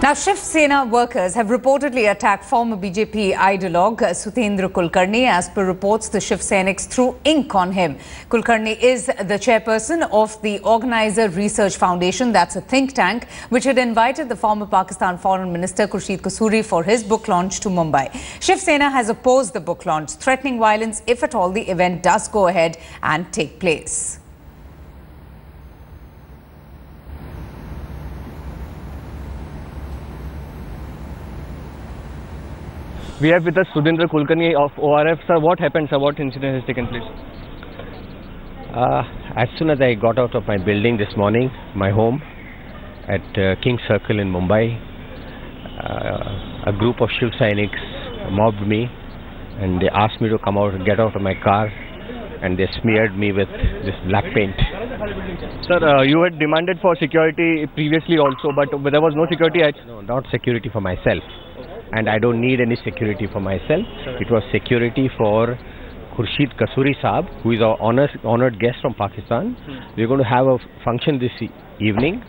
Now, Shiv Sena workers have reportedly attacked former BJP ideologue Sudheendra Kulkarni. As per reports, the Shiv Senics threw ink on him. Kulkarni is the chairperson of the Organizer Research Foundation. That's a think tank which had invited the former Pakistan Foreign Minister Kasuri for his book launch to Mumbai. Shiv Sena has opposed the book launch, threatening violence if at all the event does go ahead and take place. We have with us Sudheendra Kulkarni of ORF. Sir, what happened, sir? What incident has taken place? As soon as I got out of my building this morning, my home at King Circle in Mumbai, a group of Shiv Senics mobbed me and they asked me to come out and get out of my car, and they smeared me with this black paint. Sir, you had demanded for security previously also, but there was no security. No, not security for myself. And I don't need any security for myself. It was security for Kasuri Saab, who is our honored guest from Pakistan. We're going to have a function this evening,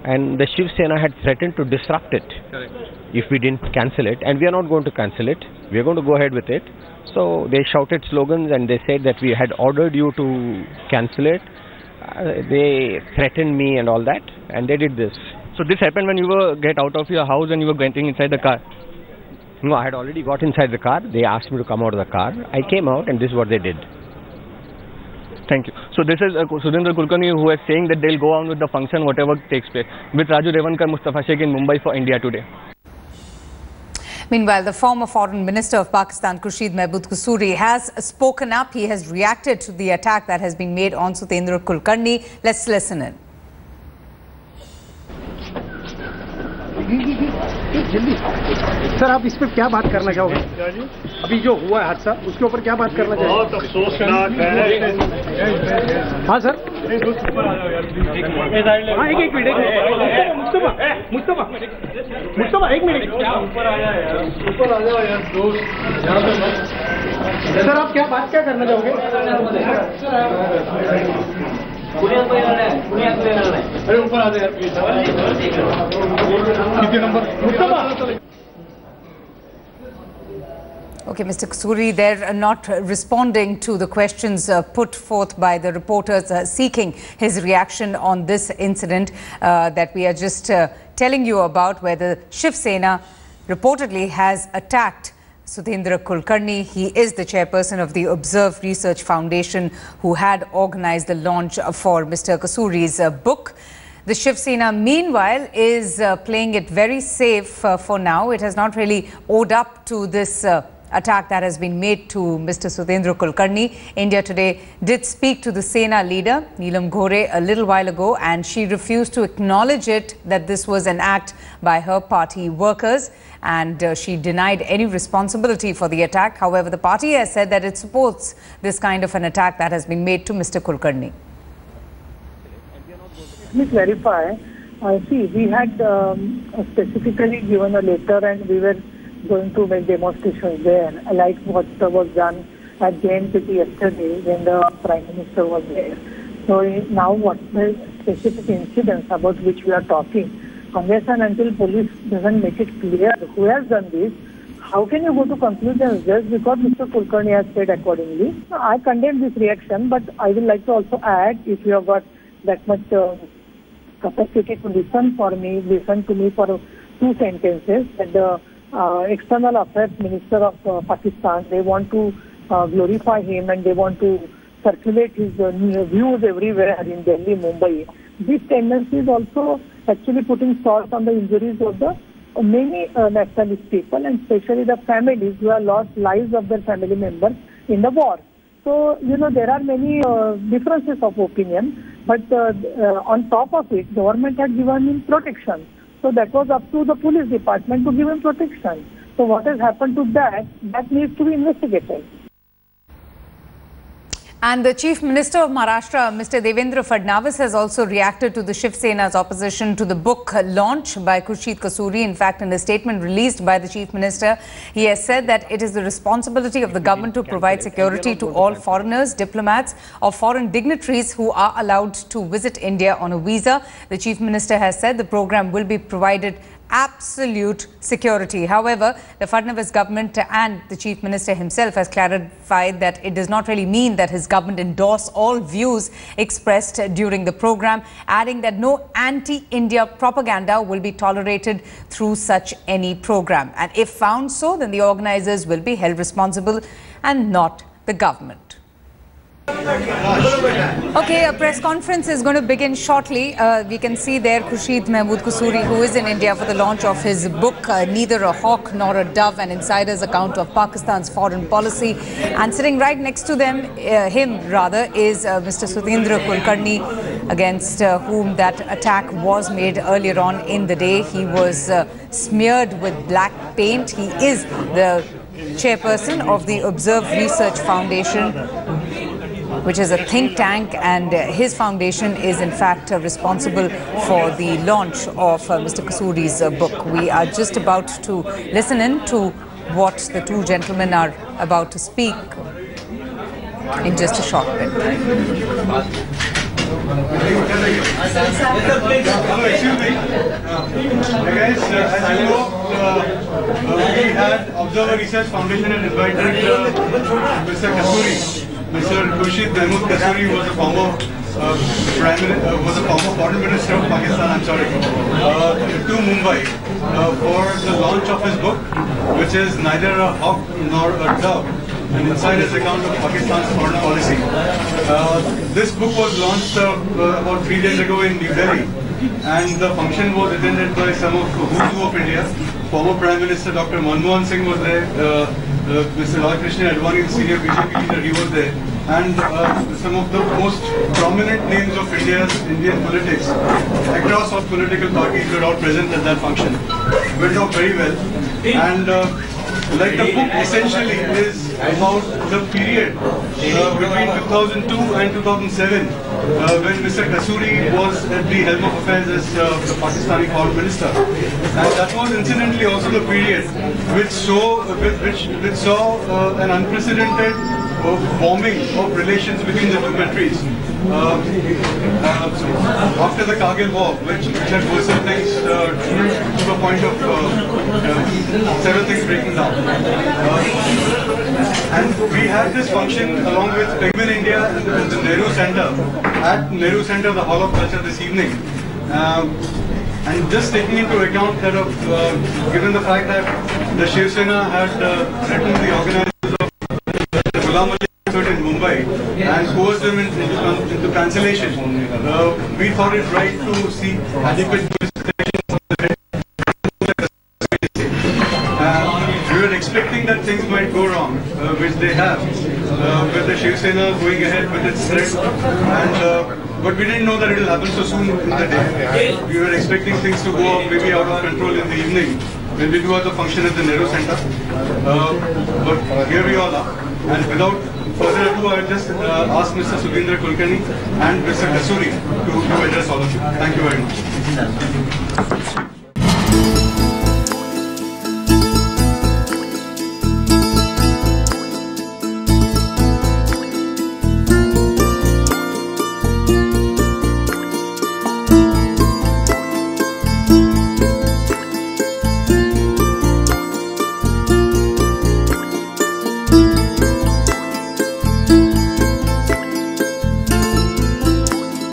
and the Shiv Sena had threatened to disrupt it. Correct. If we didn't cancel it, and we are not going to cancel it. We are going to go ahead with it. So they shouted slogans and they said that we had ordered you to cancel it. They threatened me and all that, and they did this. So this happened when you were get out of your house and you were getting inside the car? No, I had already got inside the car. They asked me to come out of the car. I came out and this is what they did. Thank you. So this is Sudheendra Kulkarni, who is saying that they'll go on with the function whatever takes place with Raju Revankar, Mustafa Sheikh in Mumbai for India Today. Meanwhile, the former Foreign Minister of Pakistan, Kasuri, has spoken up. He has reacted to the attack that has been made on Sudheendra Kulkarni. Let's listen in. जल्दी sir, आप इस पर क्या बात करना चाहोगे? अभी जो हुआ है हादसा, उसके ऊपर क्या बात करना चाहोगे? बहुत अफसोसनाक है। हाँ सर, हाँ एक मिनट, मुस्तफा एक मिनट, ऊपर आ जाओ यार दोस्त। सर, आप क्या करना चाहोगे? अरे ऊपर आ जाए यार प्लीज। कितने number? Okay, Mr. Kasuri, they're not responding to the questions put forth by the reporters seeking his reaction on this incident that we are just telling you about, where the Shiv Sena reportedly has attacked Sudheendra Kulkarni. He is the chairperson of the Observe Research Foundation, who had organized the launch for Mr. Kasuri's book. The Shiv Sena, meanwhile, is playing it very safe for now. It has not really owed up to this attack that has been made to Mr. Sudheendra Kulkarni. India Today did speak to the Sena leader, Neelam Ghore, a little while ago, and she refused to acknowledge it, that this was an act by her party workers, and she denied any responsibility for the attack. However, the party has said that it supports this kind of an attack that has been made to Mr. Kulkarni. Let me clarify. See, we had specifically given a letter and we were going to make demonstrations there, like what was done at JNPT yesterday when the Prime Minister was there. So now what the specific incidents about which we are talking, unless and until police doesn't make it clear who has done this, how can you go to conclusions just because Mr. Kulkarni has said accordingly? I condemn this reaction, but I would like to also add, if you have got that much capacity to listen to me for 2 sentences, that the External Affairs Minister of Pakistan, they want to glorify him and they want to circulate his views everywhere in Delhi, Mumbai. This tendency is also actually putting salt on the injuries of the many nationalist people, and especially the families who have lost lives of their family members in the war. So, you know, there are many differences of opinion, but on top of it, government had given him protection. So that was up to the police department to give him protection. So what has happened to that needs to be investigated. And the Chief Minister of Maharashtra, Mr. Devendra Fadnavis, has also reacted to the Shiv Sena's opposition to the book launch by Kasuri. In fact, in a statement released by the Chief Minister, he has said that it is the responsibility of the government to provide security to all foreigners, diplomats or foreign dignitaries who are allowed to visit India on a visa. The Chief Minister has said the program will be provided absolute security. However, the Fadnavis government and the Chief Minister himself has clarified that it does not really mean that his government endorse all views expressed during the program, adding that no anti-India propaganda will be tolerated through such any program. And if found so, then the organizers will be held responsible and not the government. Okay, a press conference is going to begin shortly. We can see there Khurshid Mahmood Kasuri, who is in India for the launch of his book, Neither a Hawk Nor a Dove, an insider's account of Pakistan's foreign policy. And sitting right next to him, is Mr. Sudheendra Kulkarni, against whom that attack was made earlier on in the day. He was smeared with black paint. He is the chairperson of the Observe Research Foundation, which is a think tank, and his foundation is in fact responsible for the launch of Mr. Kasuri's book. We are just about to listen in to what the two gentlemen are about to speak in just a short bit. Excuse me. Guys, as you know, we had Observer Research Foundation and invited Mr. Kasuri. Mr. Khurshid Mahmood Kasuri was a former foreign minister of Pakistan, to Mumbai for the launch of his book, which is Neither a Hawk Nor a Dove, an insider's account of Pakistan's foreign policy. This book was launched about 3 days ago in New Delhi, and the function was attended by some of the who's who of India. Former Prime Minister Dr. Manmohan Singh was there, Mr. Krishna Advani, the senior BJP leader, he was there, and some of the most prominent names of Indian politics across all political parties were all present at that function. It went off very well, and like the book essentially is about the period between 2002 and 2007 when Mr. Kasuri was at the helm of affairs as the Pakistani foreign minister, and that was incidentally also the period which saw an unprecedented forming of relations between the two countries. After the Kargil war, which had worsened things to the point of several things breaking down. And we had this function along with Penguin India and the Nehru Center, at Nehru Center, the Hall of Culture, this evening. And just taking into account that given the fact that the Shiv Sena had threatened the organizers of the Ghulam Ali concert in Mumbai and coerced them into cancellation, we thought it right to seek adequate jurisdiction for the we were expecting that things might go wrong, which they have, with the Shiv Sena going ahead with its threat, but we didn't know that it will happen so soon in the day. We were expecting things to go maybe out of control in the evening when we do have the function at the Nehru Center. But here we all are, and without further ado, I will just ask Mr. Sudheendra Kulkarni and Mr. Kasuri to address all of you. Thank you very much.